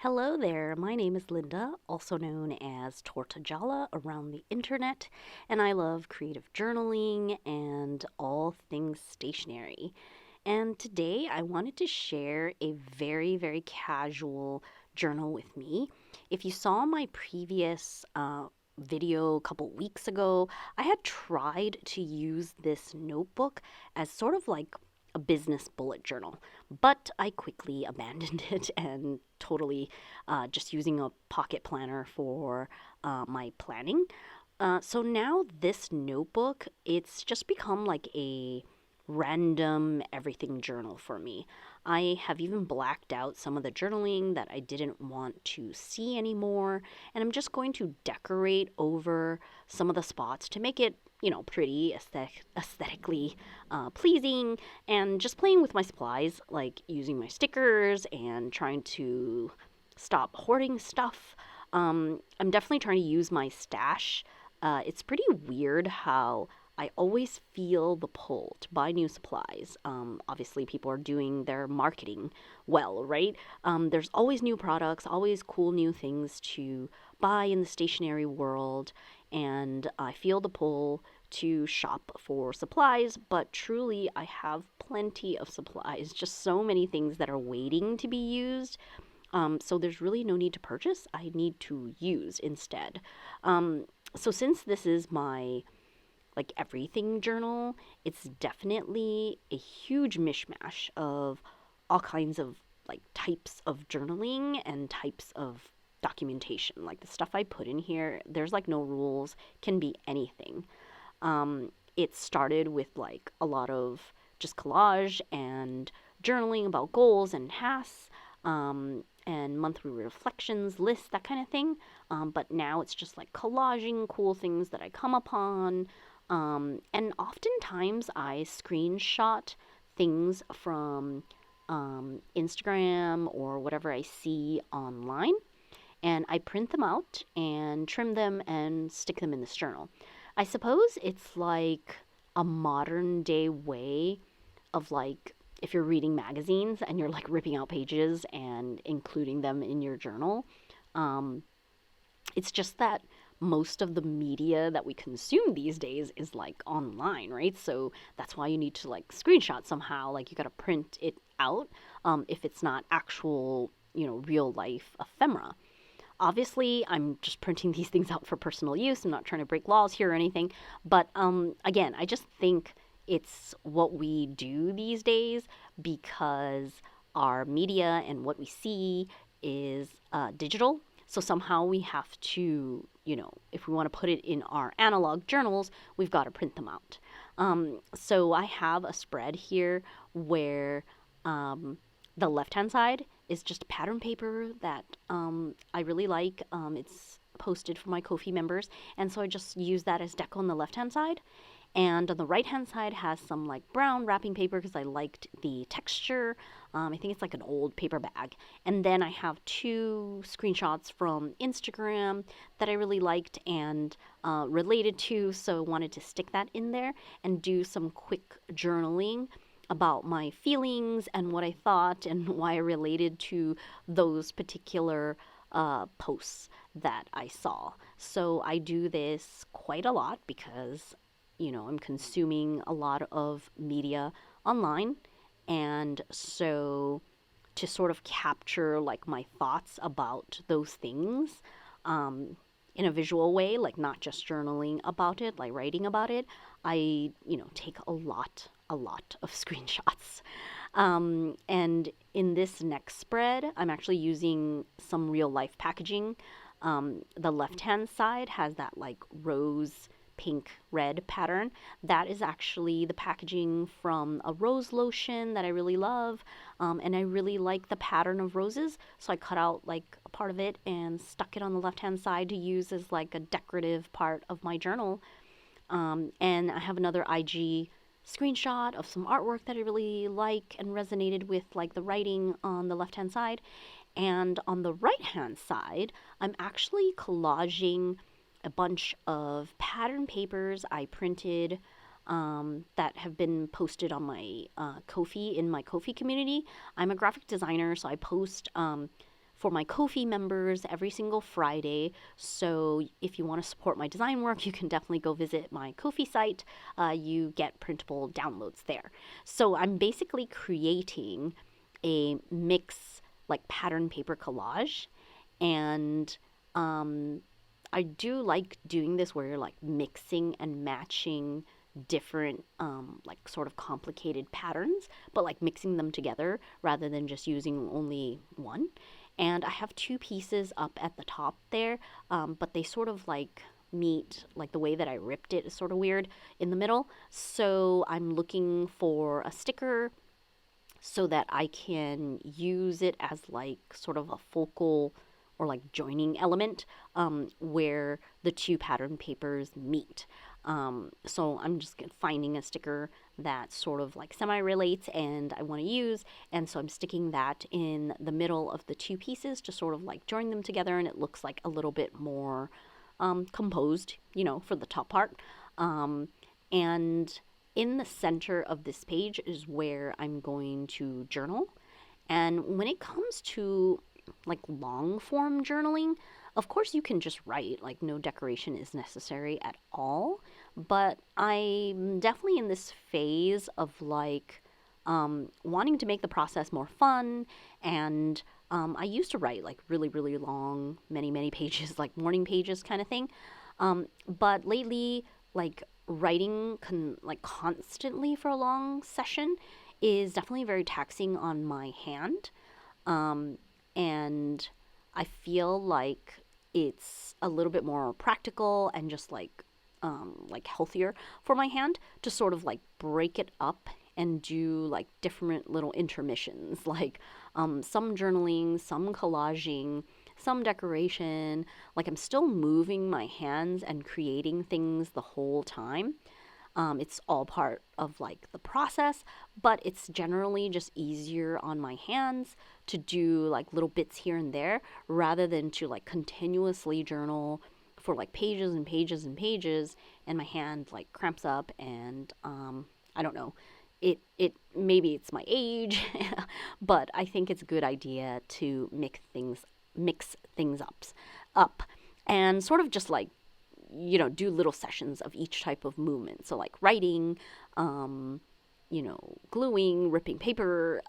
Hello there, my name is Linda, also known as Tortagialla around the internet, and I love creative journaling and all things stationery. And today I wanted to share a very casual journal with me. If you saw my previous video a couple weeks ago, I had tried to use this notebook as sort of like a business bullet journal, but I quickly abandoned it and totally just using a pocket planner for my planning. So now this notebook, it's just become like a random everything journal for me. I have even blacked out some of the journaling that I didn't want to see anymore, and I'm just going to decorate over some of the spots to make it, pretty aesthetically pleasing, and just playing with my supplies, like using my stickers and trying to stop hoarding stuff. I'm definitely trying to use my stash. It's pretty weird how I always feel the pull to buy new supplies. Obviously, people are doing their marketing well, right? There's always new products, always cool new things to buy in the stationery world, and I feel the pull to shop for supplies, but truly, I have plenty of supplies, just so many things that are waiting to be used. So there's really no need to purchase. I need to use instead. So since this is my like everything journal, it's definitely a huge mishmash of all kinds of like types of journaling and types of documentation. Like the stuff I put in here, there's like no rules, can be anything. It started with like a lot of just collage and journaling about goals and tasks, and monthly reflections, lists, that kind of thing. But now it's just like collaging cool things that I come upon. And oftentimes I screenshot things from Instagram or whatever I see online, and I print them out and trim them and stick them in this journal. I suppose it's like a modern day way of like if you're reading magazines and you're like ripping out pages and including them in your journal. Um, it's just that most of the media that we consume these days is like online, right? So that's why you need to like screenshot somehow. Like you got to print it out if it's not actual, real life ephemera. Obviously, I'm just printing these things out for personal use. I'm not trying to break laws here or anything. But again, I just think it's what we do these days because our media and what we see is digital. So somehow we have to, if we want to put it in our analog journals, we've got to print them out. So I have a spread here where the left hand side is just pattern paper that I really like. It's posted for my Ko-fi members, and so I just use that as deco on the left hand side. And on the right hand side has some like brown wrapping paper because I liked the texture. I think it's like an old paper bag. And then I have two screenshots from Instagram that I really liked and related to, so I wanted to stick that in there and do some quick journaling about my feelings and what I thought and why I related to those particular posts that I saw. So I do this quite a lot because, I'm consuming a lot of media online. And so to sort of capture like my thoughts about those things in a visual way, like not just journaling about it, like writing about it, I, take a lot of screenshots. And in this next spread, I'm actually using some real life packaging. The left hand side has that like rose pink red pattern. That is actually the packaging from a rose lotion that I really love. And I really like the pattern of roses. So I cut out like a part of it and stuck it on the left hand side to use as like a decorative part of my journal. And I have another IG screenshot of some artwork that I really like and resonated with, like the writing on the left hand side. And on the right hand side, I'm actually collaging a bunch of pattern papers I printed that have been posted on my Ko-fi, in my Ko-fi community. I'm a graphic designer, so I post for my Ko-fi members every single Friday. So if you want to support my design work, you can definitely go visit my Ko-fi site. You get printable downloads there. So I'm basically creating a mix, like pattern paper collage. And I do like doing this where you're like mixing and matching different like sort of complicated patterns, but like mixing them together rather than just using only one. And I have two pieces up at the top there, but they sort of like meet, like the way that I ripped it is sort of weird in the middle. So I'm looking for a sticker so that I can use it as like sort of a focal or like joining element where the two pattern papers meet. So I'm just finding a sticker that sort of like semi-relates and I want to use, and so I'm sticking that in the middle of the two pieces to sort of like join them together, and it looks like a little bit more composed, for the top part. And in the center of this page is where I'm going to journal. And when it comes to like long form journaling, of course you can just write, like no decoration is necessary at all. But I'm definitely in this phase of like wanting to make the process more fun. And I used to write like really, really long, many, many pages, like morning pages kind of thing. But lately, like writing like constantly for a long session is definitely very taxing on my hand. And I feel like it's a little bit more practical and just like healthier for my hand to sort of like break it up and do like different little intermissions, like some journaling, some collaging, some decoration. Like I'm still moving my hands and creating things the whole time. It's all part of like the process, but it's generally just easier on my hands to do like little bits here and there rather than to like continuously journal for like pages and pages and pages, and my hand like cramps up. And I don't know, it maybe it's my age, but I think it's a good idea to mix things up and sort of just like do little sessions of each type of movement. So like writing, gluing, ripping paper,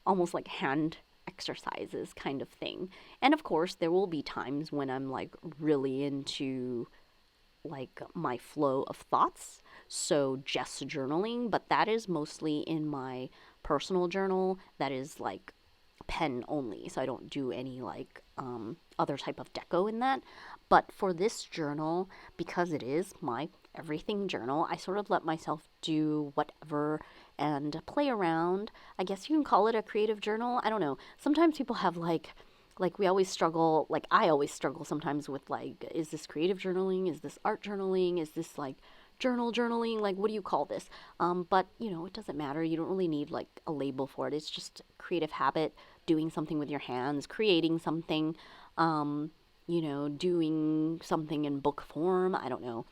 almost like hand exercises kind of thing. And of course, there will be times when I'm like really into like my flow of thoughts. So just journaling, but that is mostly in my personal journal that is like pen only. So I don't do any like other type of deco in that. But for this journal, because it is my everything journal, I sort of let myself do whatever and play around. I guess you can call it a creative journal. I don't know. Sometimes people have like we always struggle, like I always struggle sometimes with like, is this creative journaling? Is this art journaling? Is this like journaling? Like, what do you call this? But it doesn't matter. You don't really need like a label for it. It's just creative habit, doing something with your hands, creating something, doing something in book form. I don't know.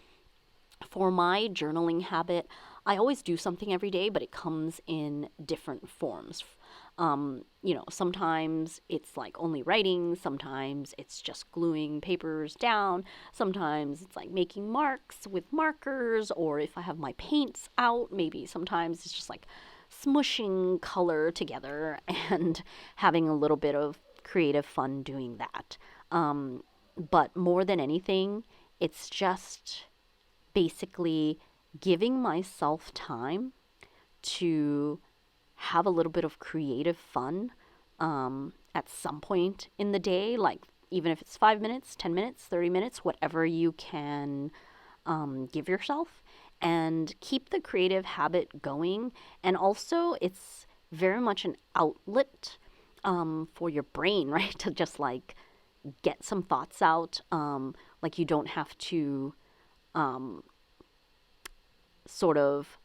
For my journaling habit, I always do something every day, but it comes in different forms. Sometimes it's like only writing, sometimes it's just gluing papers down, sometimes it's like making marks with markers, or if I have my paints out, maybe sometimes it's just like smushing color together and having a little bit of creative fun doing that. But more than anything, it's just basically giving myself time to have a little bit of creative fun at some point in the day, like even if it's 5 minutes, 10 minutes, 30 minutes, whatever you can give yourself, and keep the creative habit going. And also, it's very much an outlet for your brain, right? To just like get some thoughts out. Like you don't have to sort of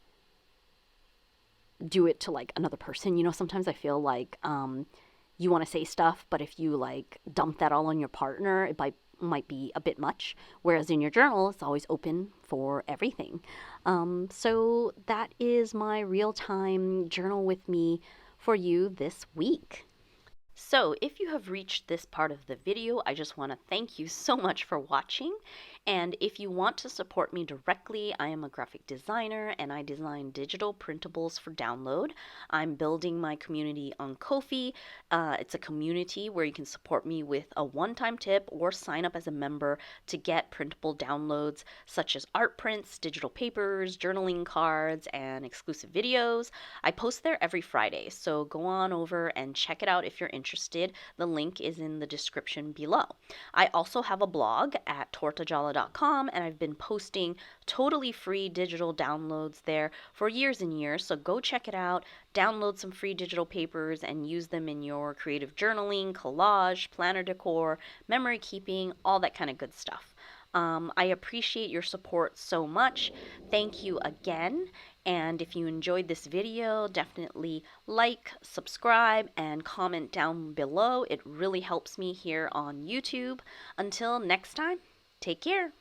do it to like another person. Sometimes I feel like you want to say stuff, but if you like dump that all on your partner, it might be a bit much. Whereas in your journal, it's always open for everything. So that is my real time journal with me for you this week. So, if you have reached this part of the video, I just want to thank you so much for watching. And if you want to support me directly, I am a graphic designer and I design digital printables for download. I'm building my community on Ko-fi. It's a community where you can support me with a one-time tip or sign up as a member to get printable downloads such as art prints, digital papers, journaling cards, and exclusive videos. I post there every Friday, so go on over and check it out if you're interested. The link is in the description below. I also have a blog at tortagialla.com, and I've been posting totally free digital downloads there for years and years, so go check it out, download some free digital papers, and use them in your creative journaling, collage, planner decor, memory keeping, all that kind of good stuff. I appreciate your support so much. Thank you again. And if you enjoyed this video, definitely like, subscribe, and comment down below. It really helps me here on YouTube. Until next time, take care.